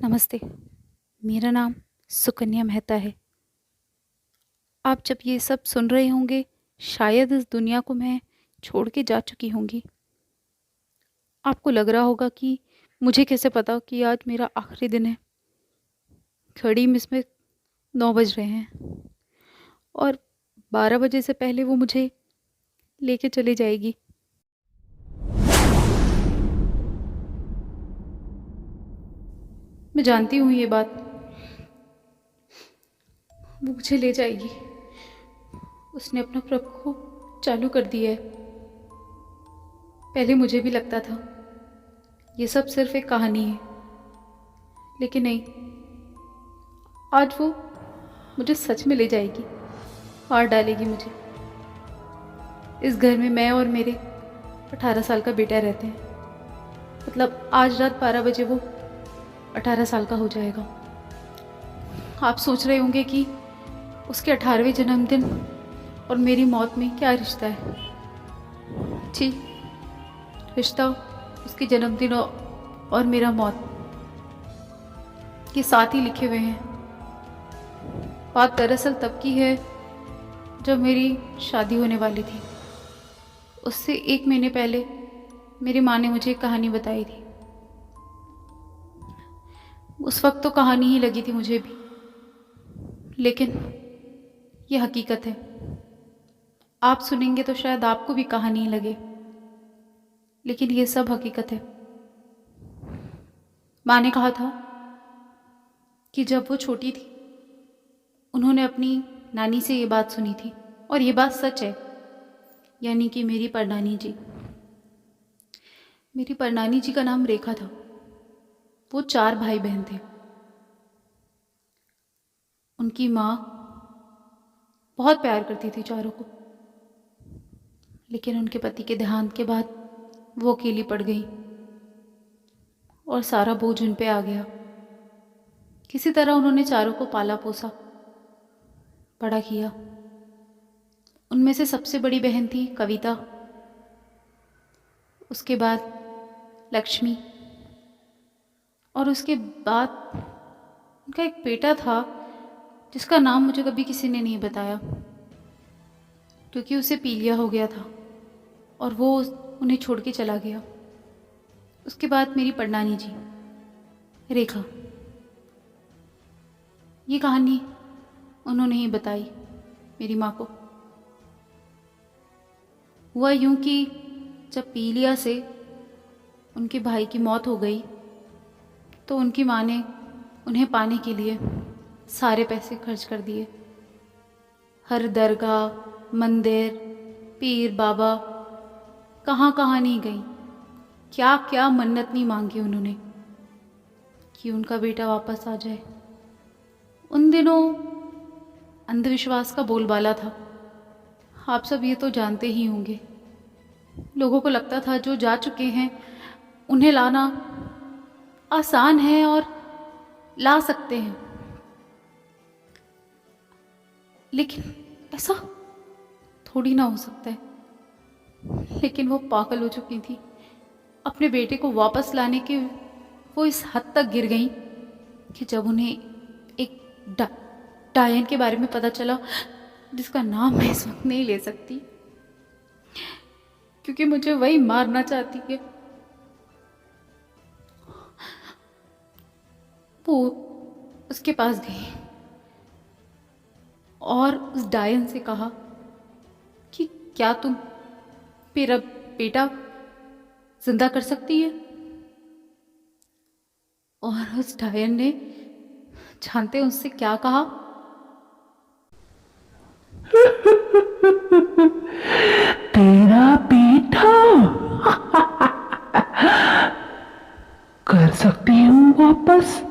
नमस्ते। मेरा नाम सुकन्या मेहता है। आप जब ये सब सुन रहे होंगे, शायद इस दुनिया को मैं छोड़ के जा चुकी होंगी। आपको लग रहा होगा कि मुझे कैसे पता कि आज मेरा आखिरी दिन है। घड़ी में इसमें 9 बज रहे हैं और 12 बजे से पहले वो मुझे लेके चली जाएगी। मैं जानती हूँ ये बात, वो मुझे ले जाएगी। उसने अपना प्रकोप चालू कर दिया है। पहले मुझे भी लगता था ये सब सिर्फ एक कहानी है, लेकिन नहीं, आज वो मुझे सच में ले जाएगी, मार डालेगी मुझे। इस घर में मैं और मेरे 18 साल का बेटा रहते हैं। मतलब आज रात 12 बजे वो 18 साल का हो जाएगा। आप सोच रहे होंगे कि उसके 18वें जन्मदिन और मेरी मौत में क्या रिश्ता है। जी, रिश्ता उसके जन्मदिन और मेरा मौत ये साथ ही लिखे हुए हैं। बात दरअसल तब की है जब मेरी शादी होने वाली थी। उससे 1 महीने पहले मेरी माँ ने मुझे एक कहानी बताई थी। उस वक्त तो कहानी ही लगी थी मुझे भी, लेकिन ये हकीकत है। आप सुनेंगे तो शायद आपको भी कहानी ही लगे, लेकिन ये सब हकीकत है। माँ ने कहा था कि जब वो छोटी थी उन्होंने अपनी नानी से ये बात सुनी थी, और ये बात सच है। यानी कि मेरी परनानी जी का नाम रेखा था। वो 4 भाई बहन थे। उनकी माँ बहुत प्यार करती थी चारों को, लेकिन उनके पति के देहांत के बाद वो अकेली पड़ गई और सारा बोझ उन पे आ गया। किसी तरह उन्होंने चारों को पाला पोसा, बड़ा किया। उनमें से सबसे बड़ी बहन थी कविता, उसके बाद लक्ष्मी, और उसके बाद उनका एक बेटा था जिसका नाम मुझे कभी किसी ने नहीं बताया, क्योंकि उसे पीलिया हो गया था और वो उन्हें छोड़ के चला गया। उसके बाद मेरी परनानी जी रेखा। ये कहानी उन्होंने ही बताई मेरी माँ को। हुआ यूं कि जब पीलिया से उनके भाई की मौत हो गई तो उनकी माँ ने उन्हें पाने के लिए सारे पैसे खर्च कर दिए। हर दरगाह, मंदिर, पीर बाबा, कहाँ कहाँ नहीं गई, क्या क्या मन्नत नहीं मांगी उन्होंने कि उनका बेटा वापस आ जाए। उन दिनों अंधविश्वास का बोलबाला था। आप सब ये तो जानते ही होंगे। लोगों को लगता था जो जा चुके हैं उन्हें लाना आसान है और ला सकते हैं, लेकिन ऐसा थोड़ी ना हो सकता है। लेकिन वो पागल हो चुकी थी। अपने बेटे को वापस लाने के वो इस हद तक गिर गई कि जब उन्हें एक डायन के बारे में पता चला, जिसका नाम मैं इस वक्त नहीं ले सकती क्योंकि मुझे वही मारना चाहती है, वो उसके पास गई और उस डायन से कहा कि क्या तुम मेरा बेटा जिंदा कर सकती है। और उस डायन ने जानते उससे क्या कहा? तेरा बेटा कर सकती हूँ वापस,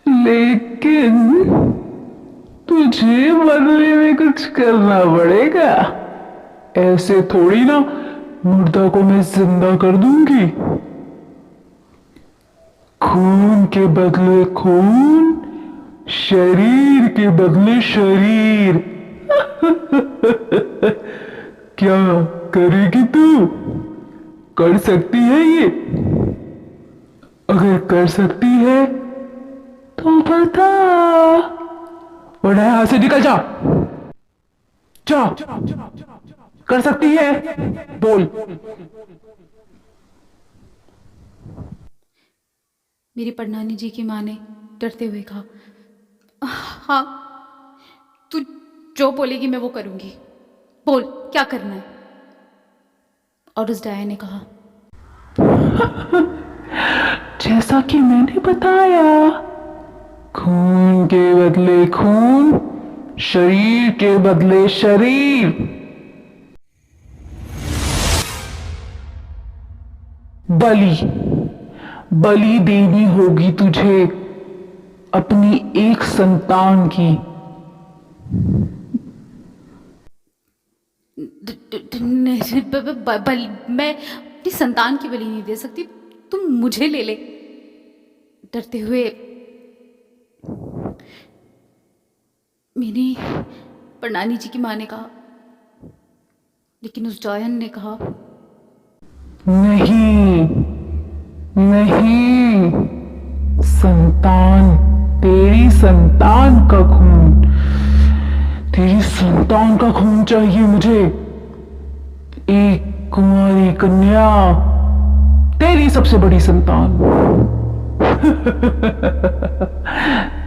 लेकिन तुझे बदले में कुछ करना पड़ेगा। ऐसे थोड़ी ना मुर्दा को मैं जिंदा कर दूंगी। खून के बदले खून, शरीर के बदले शरीर। क्या करेगी तू? कर सकती है ये? अगर कर सकती है तो बता। और यहाँ से निकल जा। जा, कर सकती है, बोल। मेरी परनानी जी की माँ ने डरते हुए कहा, हाँ, तू जो बोलेगी मैं वो करूँगी, बोल क्या करना है। और उस डायन ने कहा, जैसा कि मैंने बताया, खून के बदले खून, शरीर के बदले शरीर। बलि, बलि देनी होगी तुझे अपनी एक संतान की। नहीं, मैं अपनी संतान की बलि नहीं दे सकती, तुम मुझे ले ले। डरते हुए मेरी प्रणाली जी की माँ ने कहा, लेकिन उस डायन ने कहा, नहीं, नहीं, संतान, तेरी संतान का खून, तेरी संतान का खून चाहिए मुझे। एक कुंवारी कन्या, तेरी सबसे बड़ी संतान।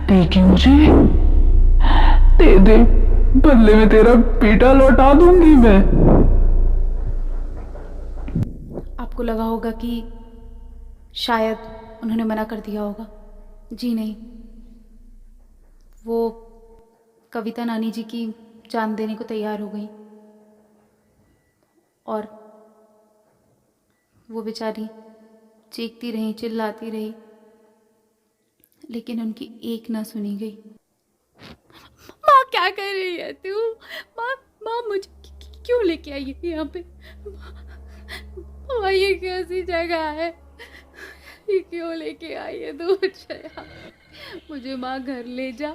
देखी मुझे, दे दे, बदले में तेरा बेटा लौटा दूंगी मैं। आपको लगा होगा कि शायद उन्होंने मना कर दिया होगा। जी नहीं, वो कविता नानी जी की जान देने को तैयार हो गई और वो बेचारी चीखती रही, चिल्लाती रही, लेकिन उनकी एक ना सुनी गई। माँ क्या कर रही है तू? माँ, माँ मुझे क्यों लेके आई है यहाँ पे? माँ ये कैसी जगह है? ये क्यों लेके आई है तू मुझे यहाँ? मुझे माँ घर ले जा,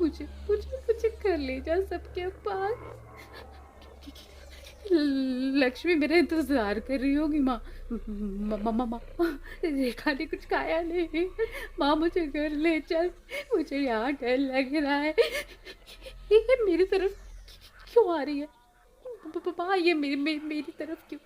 मुझे मुझे मुझे घर ले जा सबके पास। लक्ष्मी मेरा इंतजार कर रही होगी। माँ, माँ, माँ, माँ, रेखा ने कुछ खाया नहीं। माँ मुझे घर ले चल, मुझे यहाँ डर लग रहा है। ये मेरी तरफ क्यों आ रही है? माँ ये मेरी तरफ क्यों?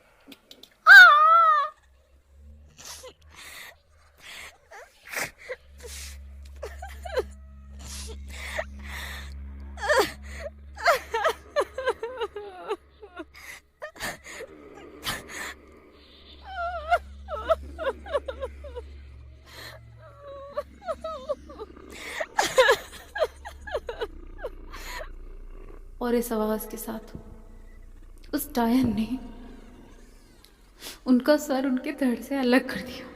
और इस आवाज के साथ उस डायन ने उनका सर उनके धड़ से अलग कर दिया।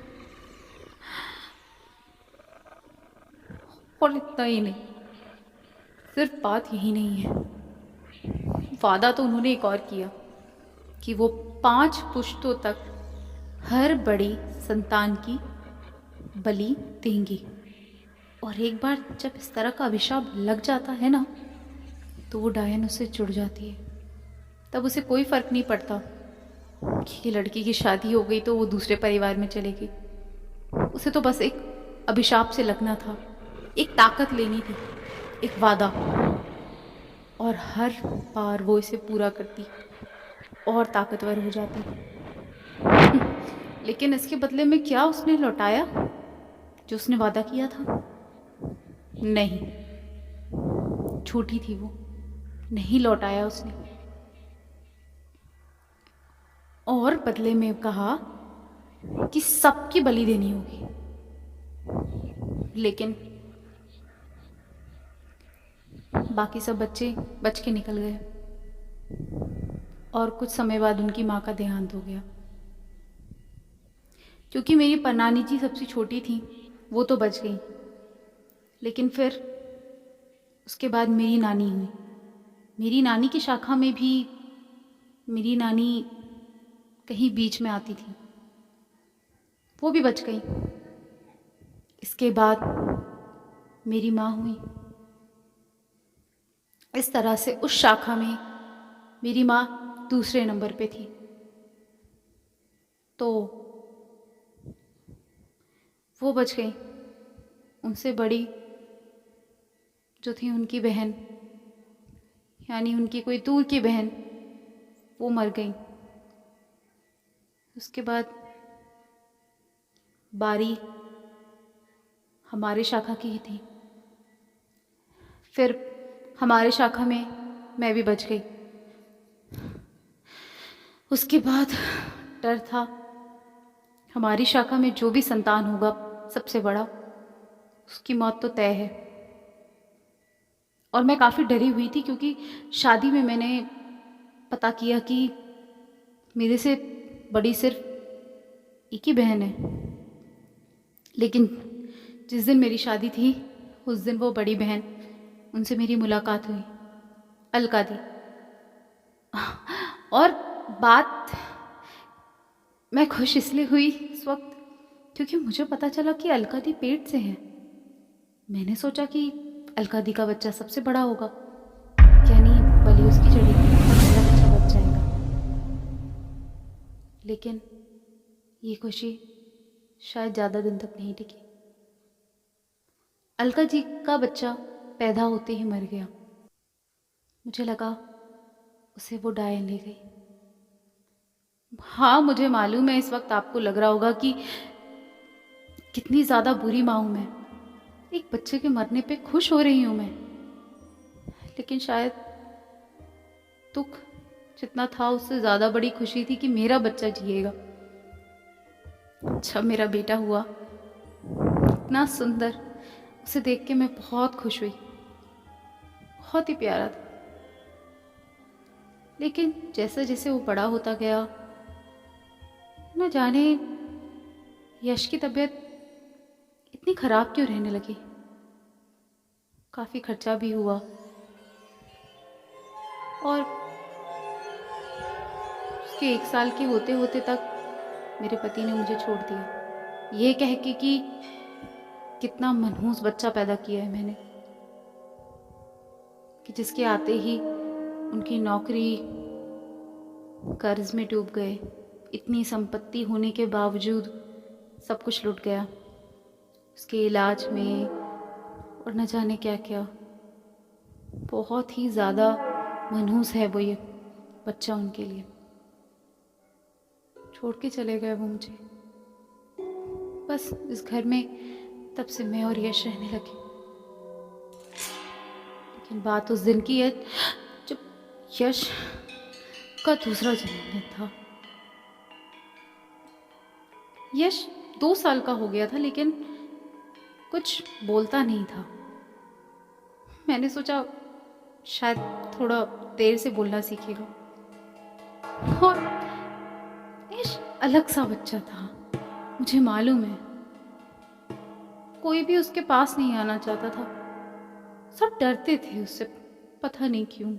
और इतना ही नहीं, सिर्फ बात यही नहीं है, वादा तो उन्होंने एक और किया कि वो 5 पुश्तों तक हर बड़ी संतान की बलि देंगी। और एक बार जब इस तरह का अभिशाप लग जाता है ना, तो वो डायन उससे जुड़ जाती है। तब उसे कोई फर्क नहीं पड़ता कि लड़की की शादी हो गई तो वो दूसरे परिवार में चलेगी। उसे तो बस एक अभिशाप से लगना था, एक ताकत लेनी थी, एक वादा। और हर बार वो इसे पूरा करती और ताकतवर हो जाती। लेकिन इसके बदले में क्या उसने लौटाया जो उसने वादा किया था? नहीं, झूठी थी वो, नहीं लौटाया उसने। और बदले में कहा कि सबकी बलि देनी होगी। लेकिन बाकी सब बच्चे बच के निकल गए और कुछ समय बाद उनकी माँ का देहांत हो गया। क्योंकि मेरी परनानी जी सबसे छोटी थी, वो तो बच गई, लेकिन फिर उसके बाद मेरी नानी हुई। मेरी नानी की शाखा में भी मेरी नानी कहीं बीच में आती थी, वो भी बच गई। इसके बाद मेरी माँ हुई। इस तरह से उस शाखा में मेरी माँ दूसरे नंबर पे थी। तो वो बच गई, उनसे बड़ी जो थी उनकी बहन, यानी उनकी कोई दूर की बहन, वो मर गई। उसके बाद बारी हमारे शाखा की ही थी। फिर हमारे शाखा में मैं भी बच गई। उसके बाद डर था, हमारी शाखा में जो भी संतान होगा सबसे बड़ा, उसकी मौत तो तय है। और मैं काफ़ी डरी हुई थी, क्योंकि शादी में मैंने पता किया कि मेरे से बड़ी सिर्फ एक ही बहन है। लेकिन जिस दिन मेरी शादी थी, उस दिन वो बड़ी बहन, उनसे मेरी मुलाकात हुई, अलका दी। और बात मैं खुश इसलिए हुई इस वक्त क्योंकि मुझे पता चला कि अलका दी पेट से है। मैंने सोचा कि अलका दी का बच्चा सबसे बड़ा होगा, यानी बलि उसकी चढ़ेगी और मेरा बच्चा बच जाएगा। लेकिन ये खुशी शायद ज़्यादा दिन तक नहीं टिकी। अलका जी का बच्चा पैदा होते ही मर गया। मुझे लगा उसे वो डायन ले गई। हाँ, मुझे मालूम है इस वक्त आपको लग रहा होगा कि कितनी ज़्यादा बुरी माँ हूँ मैं, एक बच्चे के मरने पे खुश हो रही हूँ मैं। लेकिन शायद दुख जितना था उससे ज़्यादा बड़ी खुशी थी कि मेरा बच्चा जिएगा। जब मेरा बेटा हुआ, इतना सुंदर, उसे देख के मैं बहुत खुश हुई, बहुत ही प्यारा था। लेकिन जैसे जैसे वो बड़ा होता गया, न जाने यश की तबीयत इतनी खराब क्यों रहने लगी। काफ़ी खर्चा भी हुआ और उसके 1 साल के होते होते तक मेरे पति ने मुझे छोड़ दिया, ये कह के कि कितना मनहूस बच्चा पैदा किया है मैंने, कि जिसके आते ही उनकी नौकरी कर्ज में डूब गए। इतनी संपत्ति होने के बावजूद सब कुछ लुट गया, उसके इलाज में और न जाने क्या क्या। बहुत ही ज़्यादा मनहूस है वो ये बच्चा उनके लिए। छोड़ के चले गए वो मुझे। बस इस घर में तब से मैं और यश रहने लगे। लेकिन बात उस दिन की है जब यश का दूसरा जन्मदिन था। यश 2 साल का हो गया था, लेकिन कुछ बोलता नहीं था। मैंने सोचा शायद थोड़ा देर से बोलना सीखेगा। और यश अलग सा बच्चा था, मुझे मालूम है। कोई भी उसके पास नहीं आना चाहता था, सब डरते थे उससे, पता नहीं क्यों।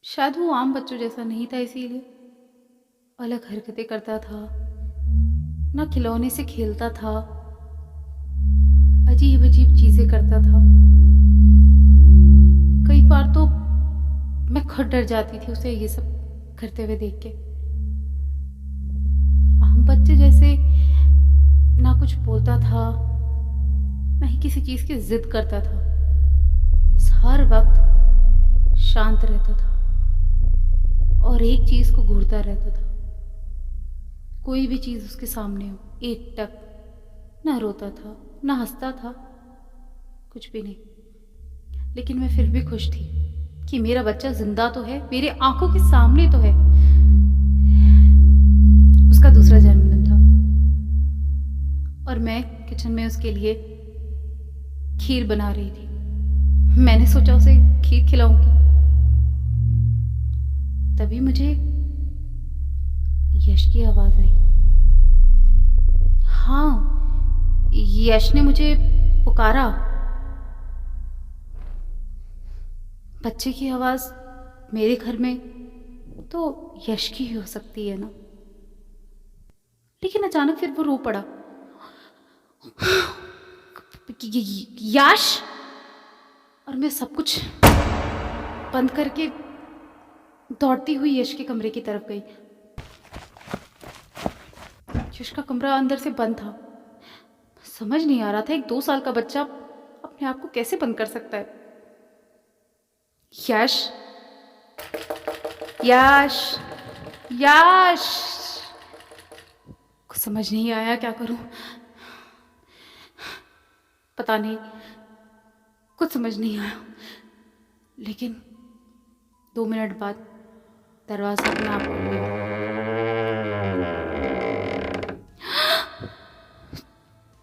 शायद वो आम बच्चों जैसा नहीं था, इसीलिए अलग हरकतें करता था, ना खिलौने से खेलता था, अजीब अजीब चीजें करता था। कई बार तो मैं खुद डर जाती थी उसे ये सब करते हुए देख के। आम बच्चे जैसे ना कुछ बोलता था, ना ही किसी चीज की जिद करता था, बस हर वक्त शांत रहता था और एक चीज को घूरता रहता था। कोई भी चीज उसके सामने हो, एक टक, ना रोता था ना हंसता था, कुछ भी नहीं। लेकिन मैं फिर भी खुश थी कि मेरा बच्चा जिंदा तो है, मेरे आंखों के सामने तो है। उसका दूसरा जन्मदिन था और मैं किचन में उसके लिए खीर बना रही थी। मैंने सोचा उसे खीर खिलाऊंगी, तभी मुझे यश की आवाज आई। हाँ, यश ने मुझे पुकारा। बच्चे की आवाज मेरे घर में तो यश की ही हो सकती है ना। लेकिन अचानक फिर वो रो पड़ा। यश! और मैं सब कुछ बंद करके दौड़ती हुई यश के कमरे की तरफ गई। यश का कमरा अंदर से बंद था। समझ नहीं आ रहा था, एक 2 साल का बच्चा अपने आप को कैसे बंद कर सकता है? यश, यश, यश, कुछ समझ नहीं आया क्या करूं। पता नहीं, कुछ समझ नहीं आया। लेकिन 2 मिनट बाद दरवाजा अपने आप खुल गया।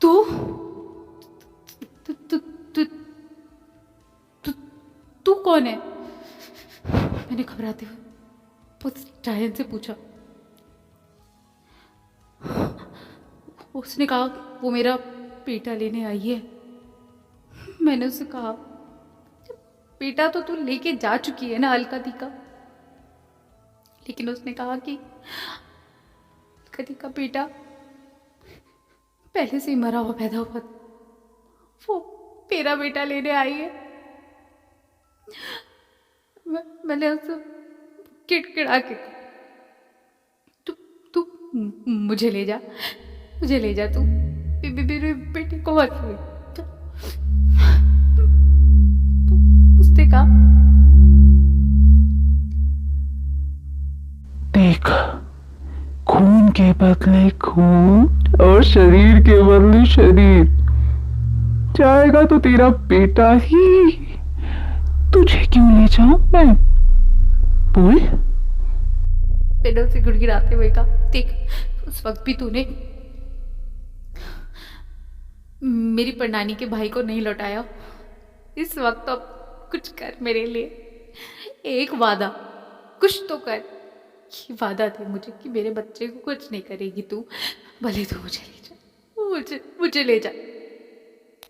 तू तू तू तू तू तू कौन है? मैंने घबराते हुए बहुत डायन से पूछा। उसने कहा वो मेरा बेटा लेने आई है। मैंने उससे कहा बेटा तो तू लेके जा चुकी है ना अलका दी का। लेकिन उसने कहा कि अलका दी का बेटा पहले से ही मरा हुआ पैदा हुआ था, वो तेरा बेटा लेने आई है। मैंने उससे किड़किड़ा के तू तू मुझे ले जा, मुझे ले जा, तू मेरे बेटे को मत ले। उसने कहा देख, खून के बदले खून और शरीर के बदले शरीर, जाएगा तो तेरा बेटा ही। तुझे क्यों ले जाऊं मैं? बोल। पेडल से गिड़गिड़ाते हुए कहा देख, उस वक्त भी तूने मेरी परनानी के भाई को नहीं लौटाया। इस वक्त अब कुछ कर मेरे लिए, एक वादा कुछ तो कर। ये वादा दे मुझे कि मेरे बच्चे को कुछ नहीं करेगी तू, भले तू मुझे ले जा, मुझे ले जा।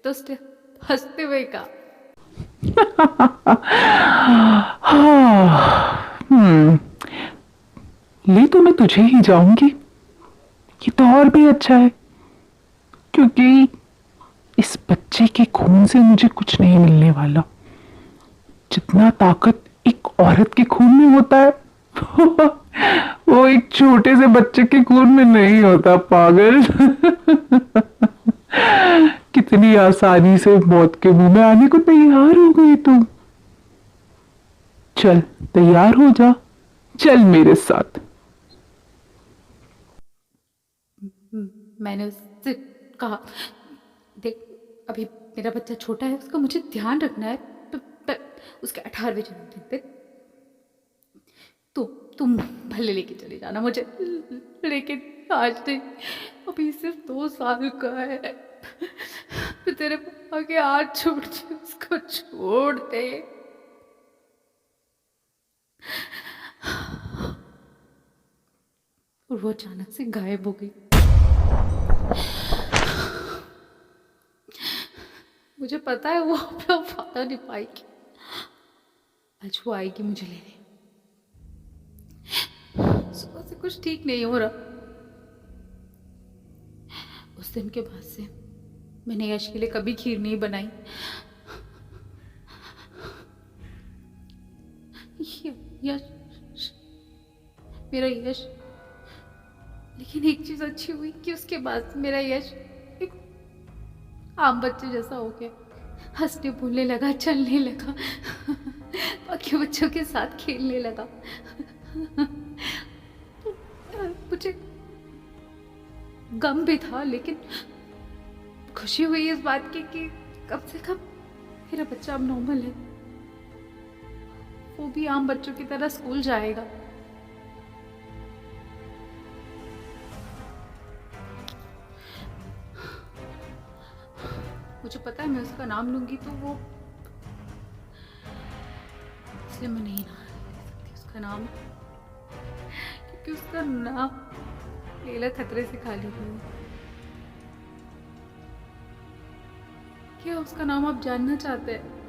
तो उसने हंसते हुए कहा ले तो मैं तुझे ही जाऊंगी। ये तो और भी अच्छा है, क्योंकि इस बच्चे के खून से मुझे कुछ नहीं मिलने वाला। जितना ताकत एक औरत के खून में होता है वो एक छोटे से बच्चे के खून में नहीं होता, पागल। कितनी आसानी से मौत के मुंह में आने को तैयार हो गई तू। चल तैयार हो जा, चल मेरे साथ। मैंने उससे कहा देख, अभी मेरा बच्चा छोटा है, उसका मुझे ध्यान रखना है। पर उसके 18वें जन्मदिन पे तुम भले लेके चले जाना मुझे, लेकिन आज नहीं, अभी सिर्फ 2 साल का है। तो तेरे पापा के हाथ छोड़ के उसको छोड़ दे। और वो अचानक से गायब हो गई। मुझे पता है वो अपना वादा निभाएगी। आज वो आएगी मुझे लेने। सुबह से कुछ ठीक नहीं हो रहा। उस दिन के बाद से मैंने यश के लिए कभी खीर नहीं बनाई। यश, मेरा यश। लेकिन एक चीज अच्छी हुई कि उसके बाद मेरा यश एक आम बच्चे जैसा हो गया। हंसने बोलने लगा, चलने लगा, बाकी बच्चों के साथ खेलने लगा। मुझे गम भी था, लेकिन खुशी हुई इस बात की कि कम से कम मेरा बच्चा अब नॉर्मल है। वो भी आम बच्चों की तरह स्कूल जाएगा। मुझे पता है मैं उसका नाम लूंगी तो वो, इसलिए मैं नहीं ना ले सकती उसका नाम, क्योंकि उसका नाम लीला खतरे से खाली हुई। क्या उसका नाम आप जानना चाहते हैं?